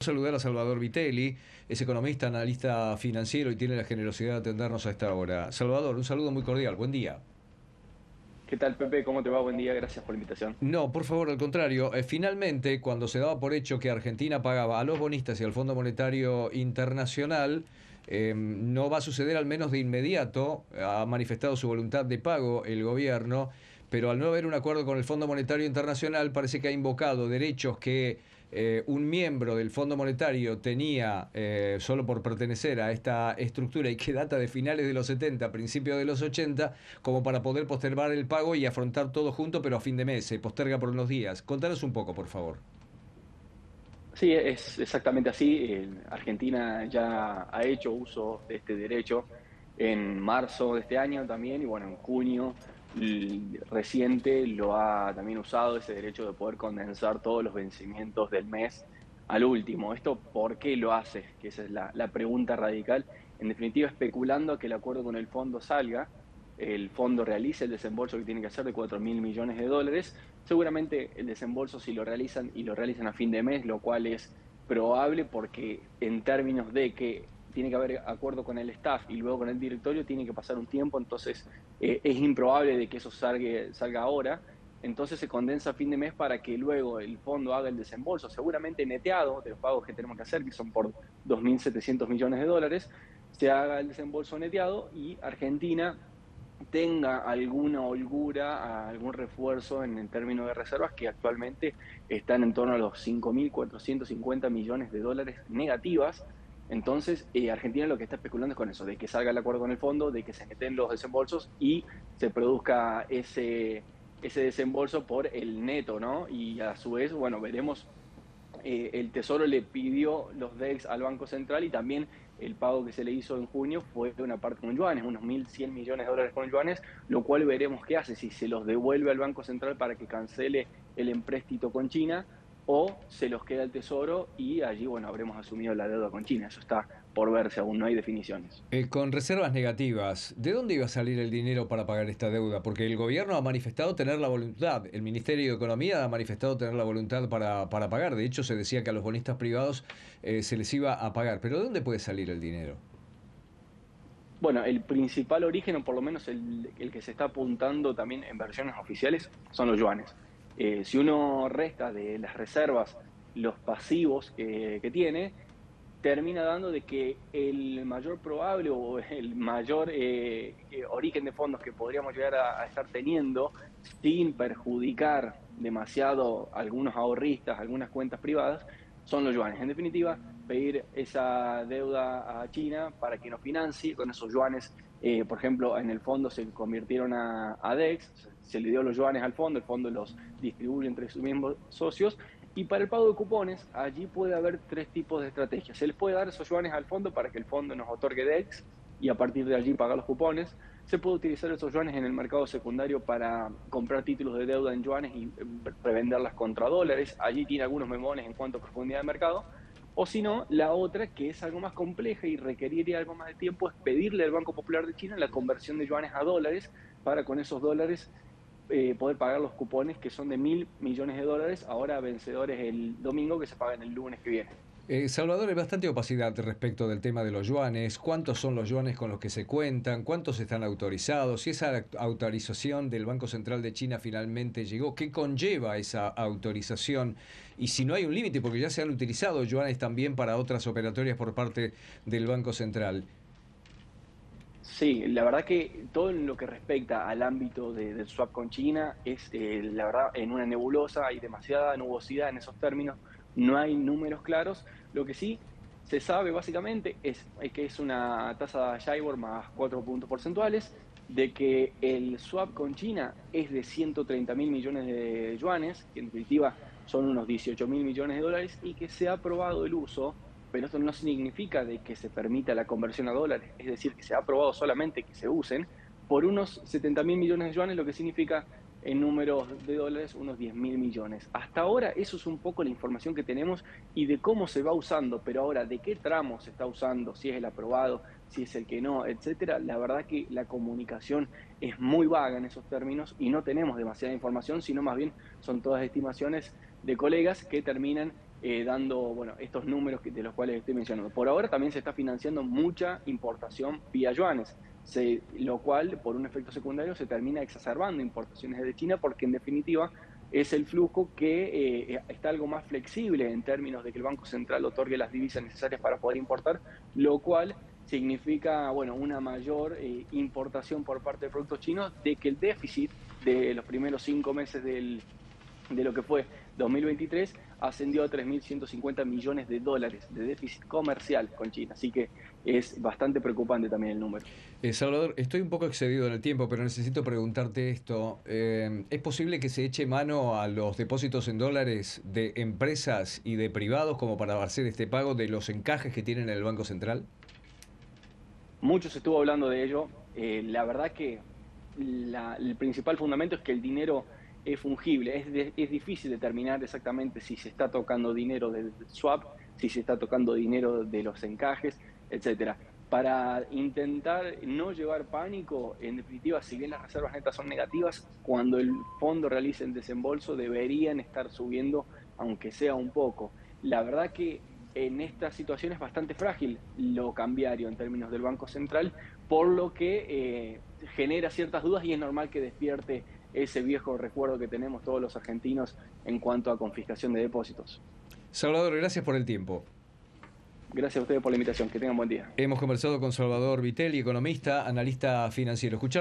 Saludar a Salvador Vitelli, es economista, analista financiero y tiene la generosidad de atendernos a esta hora. Salvador, un saludo muy cordial, buen día. ¿Qué tal, Pepe? ¿Cómo te va? Buen día, gracias por la invitación. No, por favor, al contrario, finalmente, cuando se daba por hecho que Argentina pagaba a los bonistas y al Fondo Monetario Internacional, no va a suceder al menos de inmediato. Ha manifestado su voluntad de pago el gobierno, pero al no haber un acuerdo con el Fondo Monetario Internacional, parece que ha invocado derechos que un miembro del Fondo Monetario tenía solo por pertenecer a esta estructura y que data de finales de los 70, principios de los 80, como para poder postergar el pago y afrontar todo junto, pero a fin de mes, se posterga por unos días. Contanos un poco, por favor. Sí, es exactamente así. Argentina ya ha hecho uso de este derecho en marzo de este año también, y bueno, en junio reciente lo ha también usado ese derecho de poder condensar todos los vencimientos del mes al último. ¿Esto por qué lo hace? Que esa es la pregunta radical. En definitiva, especulando a que el acuerdo con el fondo salga, el fondo realice el desembolso que tiene que hacer de 4.000 millones de dólares. Seguramente el desembolso, si lo realizan y lo realizan a fin de mes, lo cual es probable porque en términos de que tiene que haber acuerdo con el staff y luego con el directorio, tiene que pasar un tiempo, entonces es improbable de que eso salga ahora. Entonces se condensa a fin de mes para que luego el fondo haga el desembolso, seguramente neteado de los pagos que tenemos que hacer, que son por 2.700 millones de dólares, se haga el desembolso neteado y Argentina tenga alguna holgura, algún refuerzo en el término de reservas que actualmente están en torno a los 5.450 millones de dólares negativas. Entonces, Argentina lo que está especulando es con eso, de que salga el acuerdo con el fondo, de que se meten los desembolsos y se produzca ese desembolso por el neto, ¿no? Y a su vez, bueno, veremos, el Tesoro le pidió los DEX al Banco Central y también el pago que se le hizo en junio fue una parte con yuanes, unos 1.100 millones de dólares con yuanes, lo cual veremos qué hace, si se los devuelve al Banco Central para que cancele el empréstito con China o se los queda el Tesoro y allí, bueno, habremos asumido la deuda con China. Eso está por verse, aún no hay definiciones. Con reservas negativas, ¿de dónde iba a salir el dinero para pagar esta deuda? Porque el gobierno ha manifestado tener la voluntad, el Ministerio de Economía ha manifestado tener la voluntad para pagar. De hecho, se decía que a los bonistas privados se les iba a pagar. Pero ¿de dónde puede salir el dinero? Bueno, el principal origen, o por lo menos el que se está apuntando también en versiones oficiales, son los yuanes. Si uno resta de las reservas los pasivos que tiene, termina dando de que el mayor probable o el mayor origen de fondos que podríamos llegar a estar teniendo sin perjudicar demasiado a algunos ahorristas, algunas cuentas privadas, son los yuanes. En definitiva, pedir esa deuda a China para que nos financie con esos yuanes. Por ejemplo, en el fondo se convirtieron a DEX, se le dio los yuanes al fondo, el fondo los distribuye entre sus mismos socios. Y para el pago de cupones, allí puede haber tres tipos de estrategias. Se les puede dar esos yuanes al fondo para que el fondo nos otorgue DEX y a partir de allí pagar los cupones. Se puede utilizar esos yuanes en el mercado secundario para comprar títulos de deuda en yuanes y revenderlas contra dólares. Allí tiene algunos memones en cuanto a profundidad de mercado. O si no, la otra, que es algo más compleja y requeriría algo más de tiempo, es pedirle al Banco Popular de China la conversión de yuanes a dólares para con esos dólares poder pagar los cupones que son de 1.000 millones de dólares, ahora vencedores el domingo, que se pagan el lunes que viene. Salvador, hay bastante opacidad respecto del tema de los yuanes. ¿Cuántos son los yuanes con los que se cuentan? ¿Cuántos están autorizados? Si esa autorización del Banco Central de China finalmente llegó, ¿qué conlleva esa autorización? Y si no hay un límite, porque ya se han utilizado yuanes también para otras operatorias por parte del Banco Central. Sí, la verdad que todo en lo que respecta al ámbito del swap con China es, la verdad, en una nebulosa, hay demasiada nubosidad en esos términos, no hay números claros. Lo que sí se sabe básicamente es que es una tasa JIBOR más 4 puntos porcentuales, de que el swap con China es de 130.000 millones de yuanes, que en definitiva son unos 18.000 millones de dólares, y que se ha aprobado el uso, pero esto no significa de que se permita la conversión a dólares, es decir, que se ha aprobado solamente que se usen por unos 70.000 millones de yuanes, lo que significa en números de dólares unos 10.000 millones. Hasta ahora eso es un poco la información que tenemos y de cómo se va usando, pero ahora de qué tramo se está usando, si es el aprobado, si es el que no, etcétera. La verdad que la comunicación es muy vaga en esos términos y no tenemos demasiada información, sino más bien son todas estimaciones de colegas que terminan dando, bueno, estos números de los cuales estoy mencionando. Por ahora también se está financiando mucha importación vía yuanes, lo cual, por un efecto secundario, se termina exacerbando importaciones de China, porque en definitiva es el flujo que está algo más flexible en términos de que el Banco Central otorgue las divisas necesarias para poder importar, lo cual significa, bueno, una mayor importación por parte de productos chinos, de que el déficit de los primeros 5 meses de lo que fue 2023 ascendió a 3.150 millones de dólares de déficit comercial con China. Así que es bastante preocupante también el número. Salvador, estoy un poco excedido en el tiempo, pero necesito preguntarte esto. ¿Es posible que se eche mano a los depósitos en dólares de empresas y de privados como para hacer este pago de los encajes que tienen en el Banco Central? Mucho se estuvo hablando de ello. La verdad que el principal fundamento es que el dinero es fungible. Es difícil determinar exactamente si se está tocando dinero del swap, si se está tocando dinero de los encajes, etcétera. Para intentar no llevar pánico, en definitiva, si bien las reservas netas son negativas, cuando el fondo realice el desembolso deberían estar subiendo, aunque sea un poco. La verdad que en esta situación es bastante frágil lo cambiario en términos del Banco Central, por lo que genera ciertas dudas, y es normal que despierte ese viejo recuerdo que tenemos todos los argentinos en cuanto a confiscación de depósitos. Salvador, gracias por el tiempo. Gracias a ustedes por la invitación. Que tengan buen día. Hemos conversado con Salvador Vitelli, economista, analista financiero. Escucharon